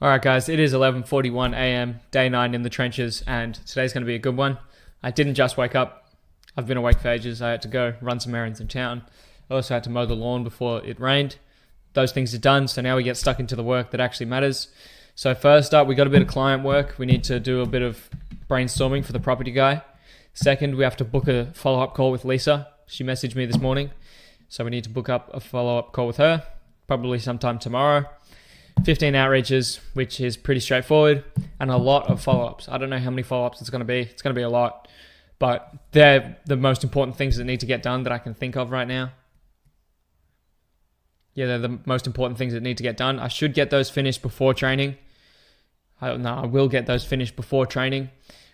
All right, guys, it is 11:41 a.m., day 9 in the trenches, and today's going to be a good one. I didn't just wake up. I've been awake for ages. I had to go run some errands in town. I also had to mow the lawn before it rained. Those things are done, so now we get stuck into the work that actually matters. So first up, we got a bit of client work. We need to do a bit of brainstorming for the property guy. Second, we have to book a follow-up call with Lisa. She messaged me this morning, so we need to book up a follow-up call with her, probably sometime tomorrow. 15 outreaches, which is pretty straightforward, and a lot of follow-ups. I don't know how many follow-ups it's going to be. It's going to be a lot, but they're the most important things that need to get done that I can think of right now. Yeah, they're the most important things that need to get done. I should get those finished before training. I will get those finished before training,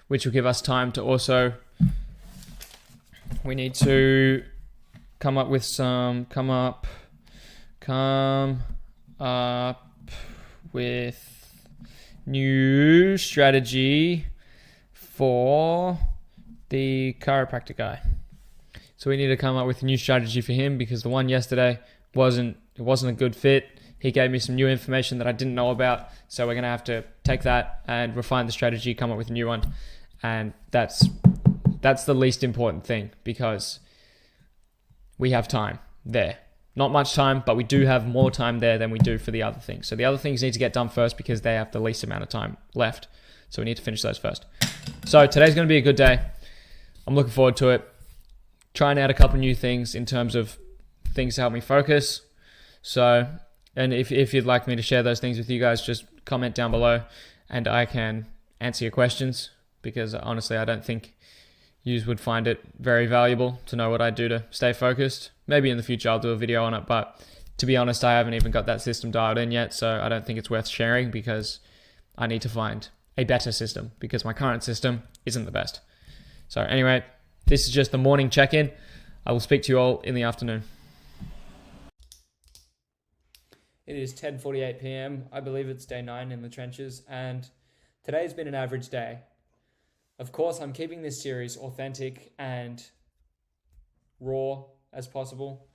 which will give us time to also... We need to come up with new strategy for the chiropractor guy. So we need to come up with a new strategy for him because the one yesterday wasn't a good fit. He gave me some new information that I didn't know about. So we're going to have to take that and refine the strategy, come up with a new one. And that's the least important thing because we have time there. Not much time, but we do have more time there than we do for the other things. So the other things need to get done first because they have the least amount of time left. So we need to finish those first. So today's going to be a good day. I'm looking forward to it. Trying out a couple new things in terms of things to help me focus. So, and if you'd like me to share those things with you guys, just comment down below and I can answer your questions because honestly, I don't think you would find it very valuable to know what I do to stay focused. Maybe in the future I'll do a video on it, but to be honest, I haven't even got that system dialed in yet, so I don't think it's worth sharing because I need to find a better system because my current system isn't the best. So anyway, this is just the morning check-in. I will speak to you all in the afternoon. It is 10:48 p.m. I believe it's day 9 in the trenches, and today's been an average day. Of course, I'm keeping this series authentic and raw as possible.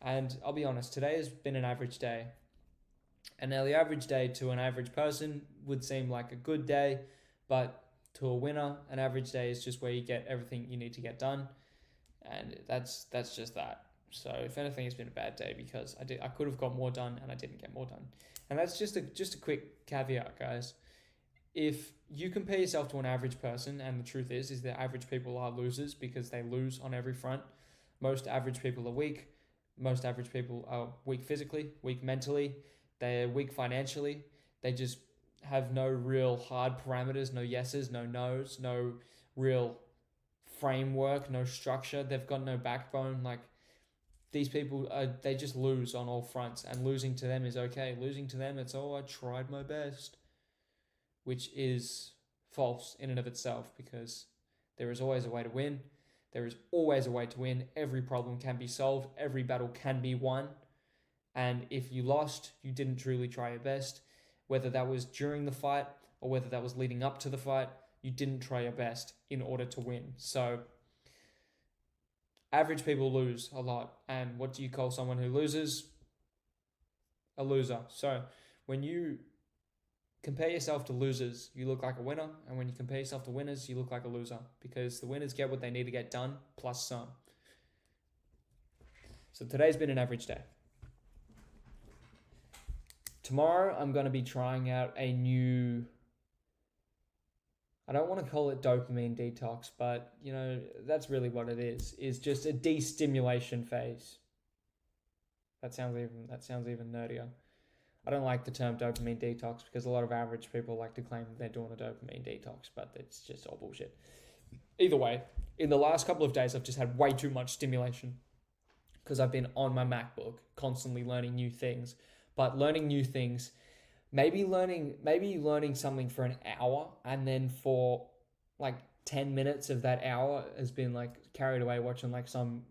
And I'll be honest, today has been an average day. And now the average day to an average person would seem like a good day, but to a winner, an average day is just where you get everything you need to get done. And that's just that. So if anything, it's been a bad day because I could have got more done and I didn't get more done. And that's just a quick caveat, guys. If you compare yourself to an average person, and the truth is that average people are losers because they lose on every front. Most average people are weak. Most average people are weak physically, weak mentally. They're weak financially. They just have no real hard parameters, no yeses, no nos, no real framework, no structure. They've got no backbone. Like these people, they just lose on all fronts, and losing to them is okay. Losing to them, it's, oh, I tried my best. Which is false in and of itself because there is always a way to win. There is always a way to win. Every problem can be solved. Every battle can be won. And if you lost, you didn't truly try your best. Whether that was during the fight or whether that was leading up to the fight, you didn't try your best in order to win. So average people lose a lot. And what do you call someone who loses? A loser. So when you compare yourself to losers, you look like a winner. And when you compare yourself to winners, you look like a loser. Because the winners get what they need to get done, plus some. So today's been an average day. Tomorrow, I'm going to be trying out a new... I don't want to call it dopamine detox, but, you know, that's really what it is just a de-stimulation phase. That sounds even nerdier. I don't like the term dopamine detox because a lot of average people like to claim that they're doing a dopamine detox, but it's just all bullshit. Either way, in the last couple of days, I've just had way too much stimulation because I've been on my MacBook constantly learning new things. But learning new things, maybe learning something for an hour and then for like 10 minutes of that hour has been like carried away watching like some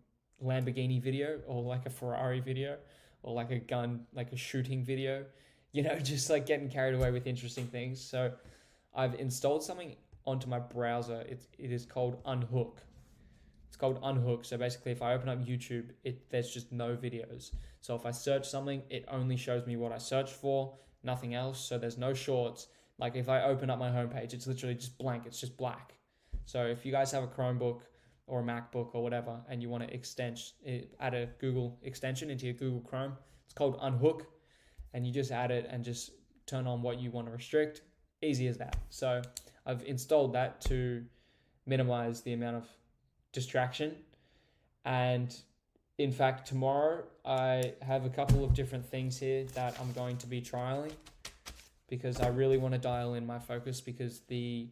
Lamborghini video or like a Ferrari video. Or like a gun, like a shooting video, you know, just like getting carried away with interesting things. So I've installed something onto my browser. It is called Unhook. It's called Unhook. So basically if I open up YouTube, there's just no videos. So if I search something, it only shows me what I searched for nothing else. So there's no shorts. Like if I open up my homepage, it's literally just blank. It's just black. So if you guys have a Chromebook or a MacBook or whatever, and you want to add a Google extension into your Google Chrome, it's called Unhook, and you just add it and just turn on what you want to restrict. Easy as that. So I've installed that to minimize the amount of distraction. And in fact, tomorrow I have a couple of different things here that I'm going to be trialing because I really want to dial in my focus, because the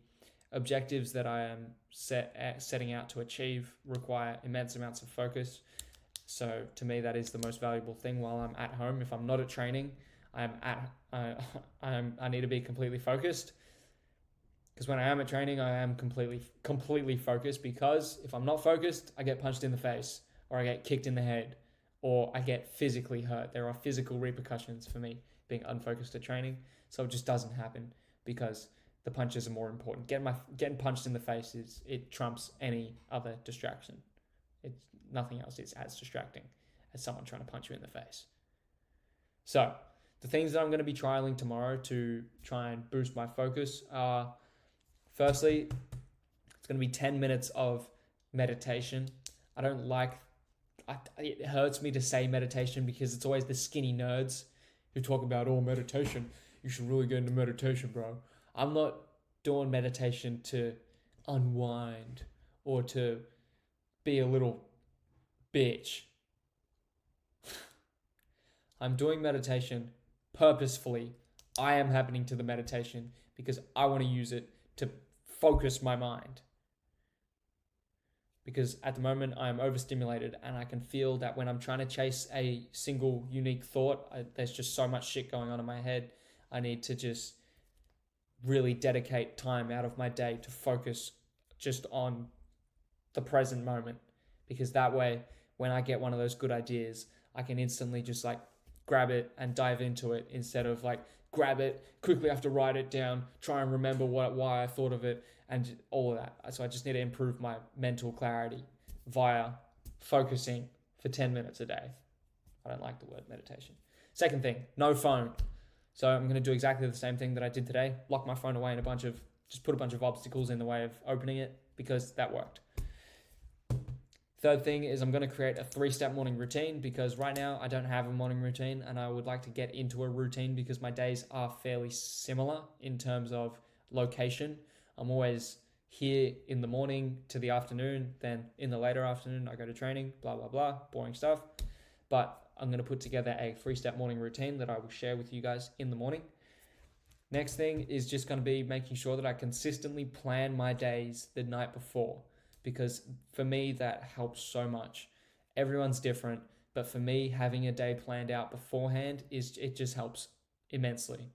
objectives that I am setting out to achieve require immense amounts of focus. So to me, that is the most valuable thing while I'm at home. If I'm not at training, I need to be completely focused, because when I am at training, I am completely focused, because if I'm not focused, I get punched in the face, or I get kicked in the head, or I get physically hurt. There are physical repercussions for me being unfocused at training. So it just doesn't happen, because the punches are more important. Getting punched in the face it trumps any other distraction. It's nothing else is as distracting as someone trying to punch you in the face. So the things that I'm going to be trialing tomorrow to try and boost my focus are, firstly, it's going to be 10 minutes of meditation. It hurts me to say meditation, because it's always the skinny nerds who talk about, oh, meditation, you should really get into meditation, bro. I'm not doing meditation to unwind or to be a little bitch. I'm doing meditation purposefully. I am happening to the meditation because I want to use it to focus my mind. Because at the moment I am overstimulated, and I can feel that when I'm trying to chase a single unique thought, there's just so much shit going on in my head. I need to just really dedicate time out of my day to focus just on the present moment, because that way, when I get one of those good ideas, I can instantly just like grab it and dive into it, instead of like grab it, quickly have to write it down, try and remember why I thought of it, and all of that. So I just need to improve my mental clarity via focusing for 10 minutes a day. I don't like the word meditation. Second thing, no phone. So I'm going to do exactly the same thing that I did today. Lock my phone away and just put a bunch of obstacles in the way of opening it, because that worked. Third thing is I'm going to create a 3-step morning routine, because right now I don't have a morning routine, and I would like to get into a routine, because my days are fairly similar in terms of location. I'm always here in the morning to the afternoon, then in the later afternoon I go to training, blah, blah, blah, boring stuff. But I'm going to put together a 3-step morning routine that I will share with you guys in the morning. Next thing is just going to be making sure that I consistently plan my days the night before, because for me that helps so much. Everyone's different, but for me, having a day planned out beforehand it just helps immensely.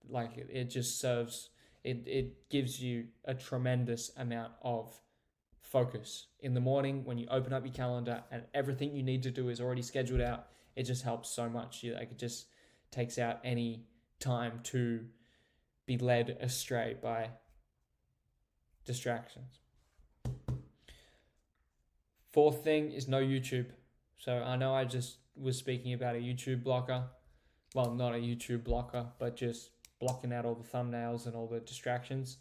Like it just serves, it gives you a tremendous amount of focus in the morning when you open up your calendar and everything you need to do is already scheduled out. It just helps so much. It just takes out any time to be led astray by distractions. Fourth thing is no YouTube. So I know I just was speaking about a YouTube blocker. Well, not a YouTube blocker, but just blocking out all the thumbnails and all the distractions.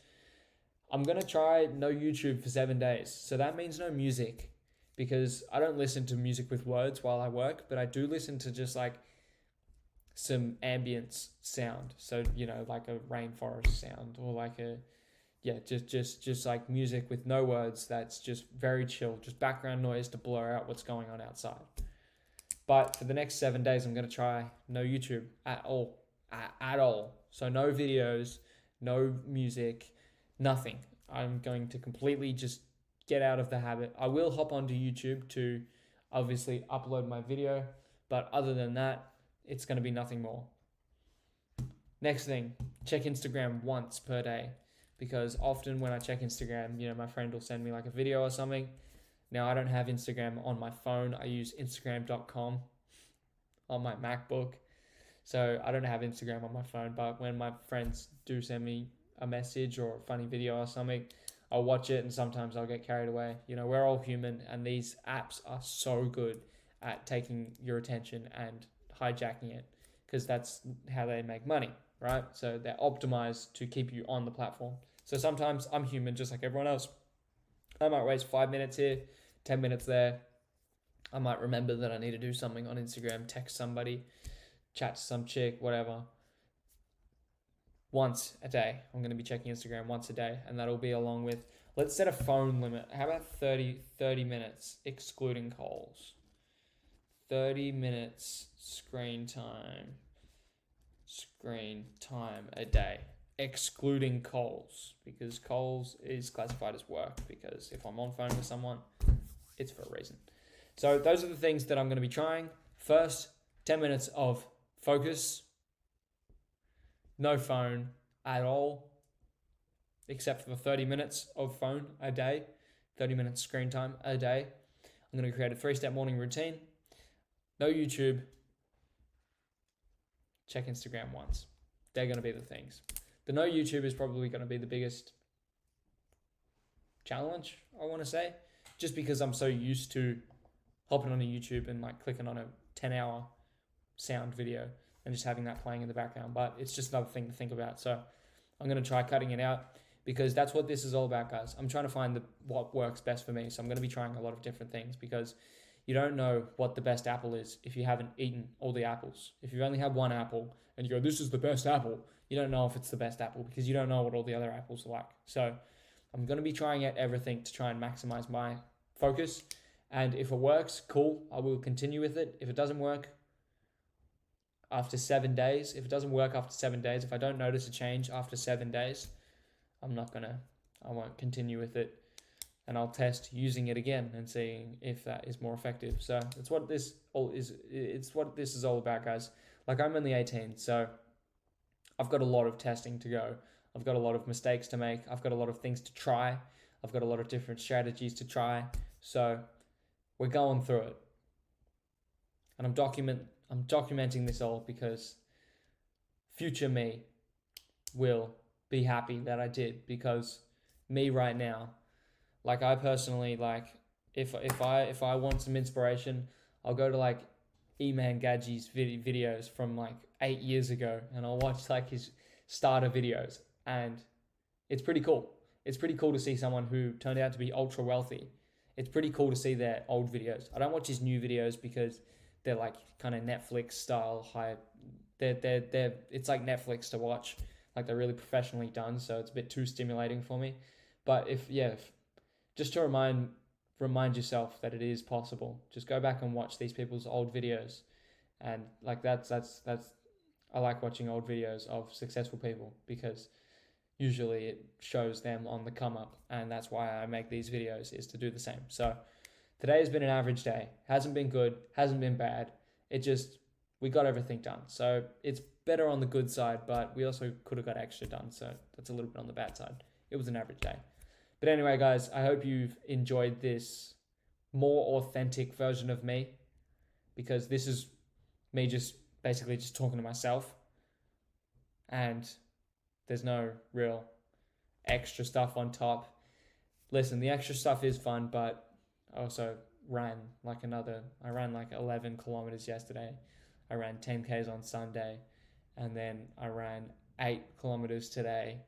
I'm going to try no YouTube for 7 days. So that means no music, because I don't listen to music with words while I work, but I do listen to just like some ambience sound. So, like a rainforest sound, or like just like music with no words. That's just very chill, just background noise to blur out what's going on outside. But for the next 7 days, I'm going to try no YouTube at all. So no videos, no music, nothing. I'm going to completely just get out of the habit. I will hop onto YouTube to obviously upload my video, but other than that, it's going to be nothing more. Next thing, check Instagram once per day, because often when I check Instagram, my friend will send me like a video or something. Now, I don't have Instagram on my phone. I use Instagram.com on my MacBook. So I don't have Instagram on my phone, but when my friends do send me a message or a funny video or something, I'll watch it, and sometimes I'll get carried away. We're all human, and these apps are so good at taking your attention and hijacking it, because that's how they make money. right? So they're optimized to keep you on the platform. So sometimes I'm human just like everyone else. I might waste 5 minutes here, 10 minutes there. I might remember that I need to do something on Instagram, text somebody, chat to some chick, whatever. Once a day. I'm going to be checking Instagram once a day, and that'll be along with, let's set a phone limit. How about 30 minutes excluding calls? 30 minutes screen time a day, excluding calls, because calls is classified as work, because if I'm on phone with someone, it's for a reason. So those are the things that I'm going to be trying. First, 10 minutes of focus, no phone at all, except for 30 minutes of phone a day, 30 minutes screen time a day. I'm going to create a 3-step morning routine. No YouTube. Check Instagram once. They're going to be the things. The no YouTube is probably going to be the biggest challenge, I want to say, just because I'm so used to hopping on a YouTube and like clicking on a 10-hour sound video and just having that playing in the background. But it's just another thing to think about. So I'm going to try cutting it out, because that's what this is all about, guys. I'm trying to find what works best for me. So I'm going to be trying a lot of different things, because you don't know what the best apple is if you haven't eaten all the apples. If you've only had one apple and you go, this is the best apple, you don't know if it's the best apple, because you don't know what all the other apples are like. So I'm going to be trying out everything to try and maximize my focus. And if it works, cool, I will continue with it. If it doesn't work after 7 days, if I don't notice a change after 7 days, I won't continue with it. And I'll test using it again and seeing if that is more effective. So that's what this all is. It's what this is all about, guys. Like, I'm only 18, so I've got a lot of testing to go. I've got a lot of mistakes to make. I've got a lot of things to try. I've got a lot of different strategies to try. So we're going through it. And I'm documenting this all, because future me will be happy that I did, because me right now, like, I personally, like, if I want some inspiration, I'll go to like Eman Gadji's videos from like 8 years ago, and I'll watch like his starter videos, and it's pretty cool. It's pretty cool to see someone who turned out to be ultra wealthy. It's pretty cool to see their old videos. I don't watch his new videos because they're like kind of Netflix style high. It's like Netflix to watch. Like, they're really professionally done, so it's a bit too stimulating for me. But just to remind yourself that it is possible. Just go back and watch these people's old videos, and like that's I like watching old videos of successful people, because usually it shows them on the come up, and that's why I make these videos, is to do the same. So today has been an average day. Hasn't been good, hasn't been bad. We got everything done. So it's better on the good side, but we also could have got extra done. So that's a little bit on the bad side. It was an average day. But anyway, guys, I hope you've enjoyed this more authentic version of me, because this is me just basically just talking to myself, and there's no real extra stuff on top. Listen, the extra stuff is fun, but I also ran like 11 kilometers yesterday. I ran 10Ks on Sunday, and then I ran 8 kilometers today,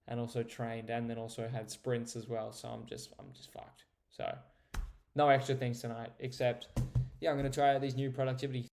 and also trained, and then also had sprints as well. So I'm just fucked. So no extra things tonight, except I'm going to try out these new productivity